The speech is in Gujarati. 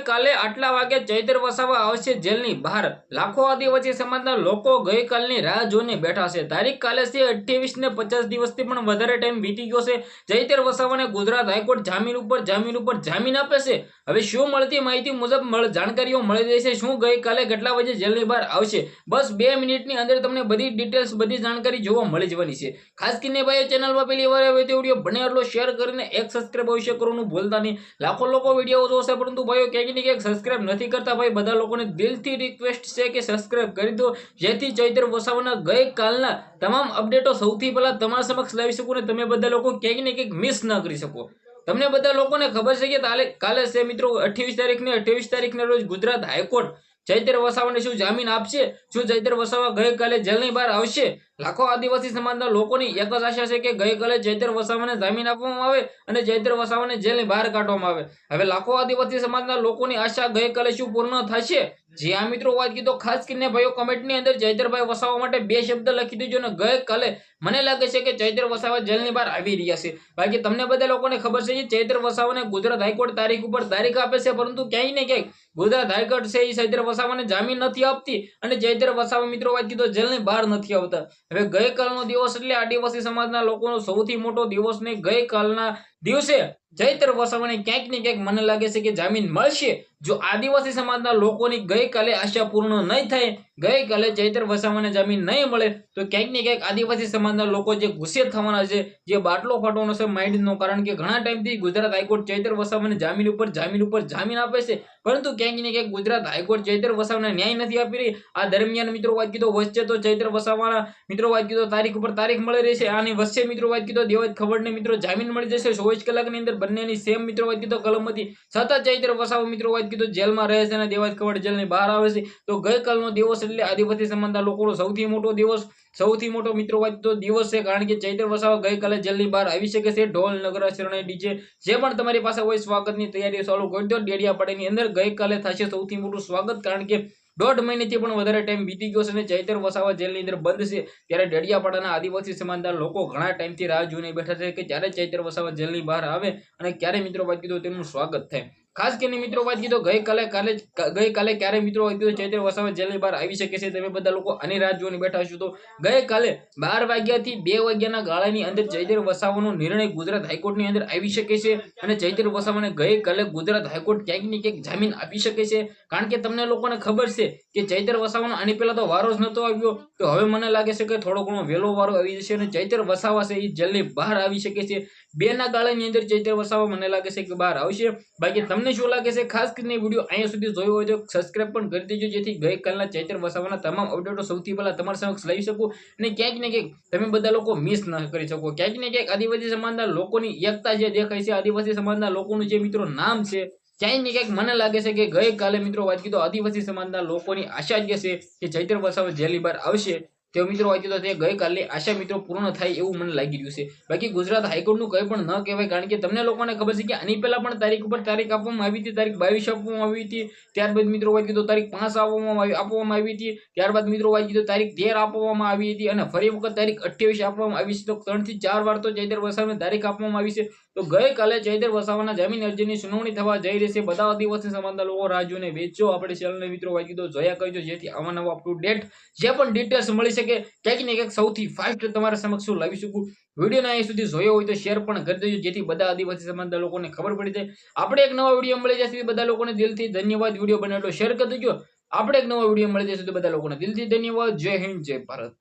ગઈકાલે આટલા વાગે ચૈતર વસાવા આવશે જેલની બહાર। લાખો આદિવાસી સમાજના લોકો ગઈકાલની રાહ જોઈને બેઠા છે। તારીખ કાલે છે 28 ને 50 દિવસથી પણ વધારે ટાઈમ વીતી ગયો છે। ચૈતર વસાવાને ગુજરાત હાઈકોર્ટ જામીન ઉપર જામીન આપે છે। હવે શું મળતી માહિતી મુજબ જાણકારીઓ મળી રહી છે, શું ગઈકાલે કેટલા વાગે જેલની બહાર આવશે, બસ 2 મિનિટની અંદર તમને બધી ડિટેલ્સ બધી જાણકારી જોવા મળી જવાની છે। ખાસ કરીને ભાઈઓ ચેનલમાં પહેલી વાર આવે તો વિડીયો બને એટલો શેર કરીને એક સબસ્ક્રાઇબ અવશ્ય કરવાનું ભૂલતા નહીં। લાખો લોકો વિડીયો જોશે પરંતુ ભાઈઓ ક્યાંક ને ક્યાંક સબસ્ક્રાઇબ નથી કરતા। ભાઈ બધા લોકોને દિલથી રિક્વેસ્ટ છે કે સબસ્ક્રાઇબ કરી દો, જેથી ચૈતર વસાવાના ગઈકાલના તમામ અપડેટો સૌથી પહેલા તમારા સમક્ષ લાવી શકું અને તમે બધા લોકો ક્યાંક ને ક્યાંક મિસ ન કરી શકો। તમને બધા લોકોને ખબર છે કે કાલે છે મિત્રો 28 તારીખને રોજ ગુજરાત હાઈકોર્ટ ચૈતર વસાવાને શું જામીન આપશે, શું ચૈતર વસાવા ગઈકાલે જેલની બહાર આવશે। લાખો આદિવાસી સમાજના લોકોની એક જ આશા છે કે ગઈકાલે ચૈતર વસાવાને જામીન આપવામાં આવે અને ચૈતર વસાવાને જેલની બહાર કાઢવામાં આવે। હવે લાખો આદિવાસી સમાજના લોકોની આશા ગઈકાલે શું પૂર્ણ થશે, જી આ મિત્રો વાત કીધો ખાસ કરીને ભાઈઓ કમેન્ટની અંદર ચૈતરભાઈ વસાવા માટે 2 શબ્દ લખી દેજો અને ગઈકાલે મને લાગે છે કે ચૈતર વસાવા જેલની બહાર આવી રહ્યા છે। બાકી તમને બધા લોકોને ખબર છે કે ચૈતર વસાવાને ગુજરાત હાઈકોર્ટ તારીખ ઉપર તારીખ આપે છે, પરંતુ ક્યાંય ને ક્યાંય ગુજરાત હાઈકોર્ટ છે એ ચૈતર વસાવાને જામીન નથી આપતી અને ચૈતર વસાવા મિત્રો વાત કીધો જેલની બહાર નથી આવતા। હવે ગઈકાલનો દિવસ એટલે આદિવાસી સમાજના લોકોનો સૌથી મોટો દિવસ ને ગઈકાલના દિવસે ચૈતર વસાવાને ક્યાંક ને ક્યાંક મને લાગે છે કે જામીન મળશે। જો આદિવાસી સમાજના લોકોની ગઈકાલે આશા પૂર્ણ નહીં થાય, ગઈકાલે ચૈતર વસાવાને જામીન નહીં મળે તો ક્યાંક ને ક્યાંક આદિવાસી સમાજના લોકો જે ગુસ્સે થવાના છે, જે બાટલો ફાટવાનો છે માઇન્ડનો, કારણ કે ઘણા ટાઈમથી ગુજરાત હાઈકોર્ટ ચૈતર વસાવાને જામીન ઉપર જામીન આપે છે, પરંતુ ક્યાંક ને ક્યાંક ગુજરાત હાઈકોર્ટ ચૈતર વસાવાને ન્યાય નથી આપી રહી। આ દરમિયાન મિત્રો વાત કીધો વચ્ચે તો ચૈતર વસાવાના મિત્રો વાત કીધો તારીખ ઉપર તારીખ મળી રહી છે, આની વચ્ચે મિત્રો વાત કીધો દેવાજ ખબરને મિત્રો જામીન મળી જશે 24 કલાકની અંદર બંનેની સેમ મિત્રો વાત કીધો કલમથી। છતાં ચૈતર વસાવા મિત્રો વાત કીધો જેલમાં રહે છે અને દેવાજ ખબર જેલની બહાર આવે છે। તો ગઈકાલનો દિવસ એટલે આદિવાસી સમાજના લોકોનો સૌથી મોટો દિવસ, સૌથી મોટો મિત્રો વાત કીધો દિવસ છે, કારણ કે ચૈતર વસાવા ગઈકાલે જેલની બહાર આવી શકે છે। ઢોલ નગરા શરણાઈ ડીજે જે પણ તમારી પાસે હોય સ્વાગતની તૈયારીઓ ચાલુ કરી દો। ડેડિયાપાડાની અંદર ગઈકાલે થશે સૌથી મોટું સ્વાગત, કારણ કે 1.5 મહિનાથી પણ વધારે ટાઈમ વીતી ગયો છે અને ચૈતર વસાવા જેલની અંદર બંધ છે। ત્યારે ડેડિયાપાડાના આદિવાસી સમાજના લોકો ઘણા ટાઈમથી રાહ જોઈને બેઠા છે કે ક્યારે ચૈતર વસાવા જેલની બહાર આવે અને ક્યારે મિત્રો વાત કીધો તેમનું સ્વાગત થાય। ખાસ કરીને મિત્રો વાત કીધો ગઈકાલે ક્યારે મિત્રો વાત કીધો ચૈતર વસાવા જેલની બહાર આવી શકે છે, તમે બધા લોકો આની રાહ જોઈને બેઠા છો। તો ગઈકાલે 12 વાગ્યાથી 2 વાગ્યાના ગાળાની અંદર ચૈતર વસાવાનો નિર્ણય ગુજરાત હાઈકોર્ટની અંદર આવી શકે છે અને ચૈતર વસાવાને ગઈકાલે ગુજરાત હાઈકોર્ટ ક્યાંક ને ક્યાંક જામીન આપી શકે છે, કારણ કે તમને લોકોને ખબર છે કે ચૈતર વસાવાનો આની પહેલા તો વારો જ નતો આવ્યો, તો હવે મને લાગે છે કે થોડો ઘણો વહેલો વારો આવી જશે અને ચૈતર વસાવા છે એ જેલની બહાર આવી શકે છે। 2 ના ગાળાની અંદર ચૈતર વસાવા મને લાગે છે કે બહાર આવશે। બાકી તમને શું લાગે છે, ખાસ કરીને વિડીયો અહીંયા સુધી જોયો હોય તો સબસ્ક્રાઇબ પણ કરી દેજો, જેથી ગઈકાલના ચૈતર વસાવાના તમામ અપડેટો સૌથી પહેલા તમારા સમક્ષ લઈ શકું અને ક્યાંક ને ક્યાંક તમે બધા લોકો મિસ ન કરી શકો। ક્યાંક ને ક્યાંક આદિવાસી સમાજના લોકોની એકતા જે દેખાય છે, આદિવાસી સમાજના લોકોનું જે મિત્રો નામ છે, ક્યાંક ને ક્યાંક મને લાગે છે કે ગઈકાલે મિત્રો વાત કીધો આદિવાસી સમાજના લોકોની આશા જે છે કે ચૈતર વસાવા જેલની બહાર આવશે, તે મિત્રો વાત કીધો તે ગઈકાલની આશા મિત્રો પૂર્ણ થાય એવું મને લાગી રહ્યું છે। બાકી ગુજરાત હાઈકોર્ટનું કંઈ પણ ન કહેવાય, કારણ કે તમને લોકોને ખબર છે કે આની પહેલા પણ તારીખ ઉપર તારીખ આપવામાં આવી હતી, તારીખ 22 આપવામાં આવી હતી, ત્યારબાદ મિત્રો વાત કીધો તારીખ 5 આપવામાં આવી હતી, ત્યારબાદ મિત્રો વાત કીધો તારીખ 13 આપવામાં આવી હતી અને ફરી વખત તારીખ 28 આપવામાં આવી છે। તો 3 થી 4 વાર તો ચૈતર વસાવાને તારીખ આપવામાં આવી છે। તો ગઈકાલે ચૈતર વસાવાના જામીન અરજીની સુનાવણી થવા જઈ રહી છે। બધા આદિવાસી સમાજના લોકો રાહ જોઈને બેસજો, આપણે ચેનલને મિત્રો વાત કીધો જોયા કરજો, જેથી આવા નવા અપ ટુ ડેટ જે પણ ડિટેલ્સ મળી શકે ક્યાંક ને ક્યાંક સૌથી ફાસ્ટ તમારા સમક્ષ લાવી શકું। વિડીયોને અહીં સુધી જોયો હોય તો શેર પણ કરી દેજો, જેથી બધા આદિવાસી સમાજના લોકોને ખબર પડી જાય। આપણે એક નવા વિડીયો મળી જશે, બધા લોકોને દિલથી ધન્યવાદ। વિડીયો બને એટલો શેર કરી દેજો। આપણે એક નવા વિડીયો મળી જશે તો બધા લોકોને દિલથી ધન્યવાદ। જય હિન્દ, જય ભારત।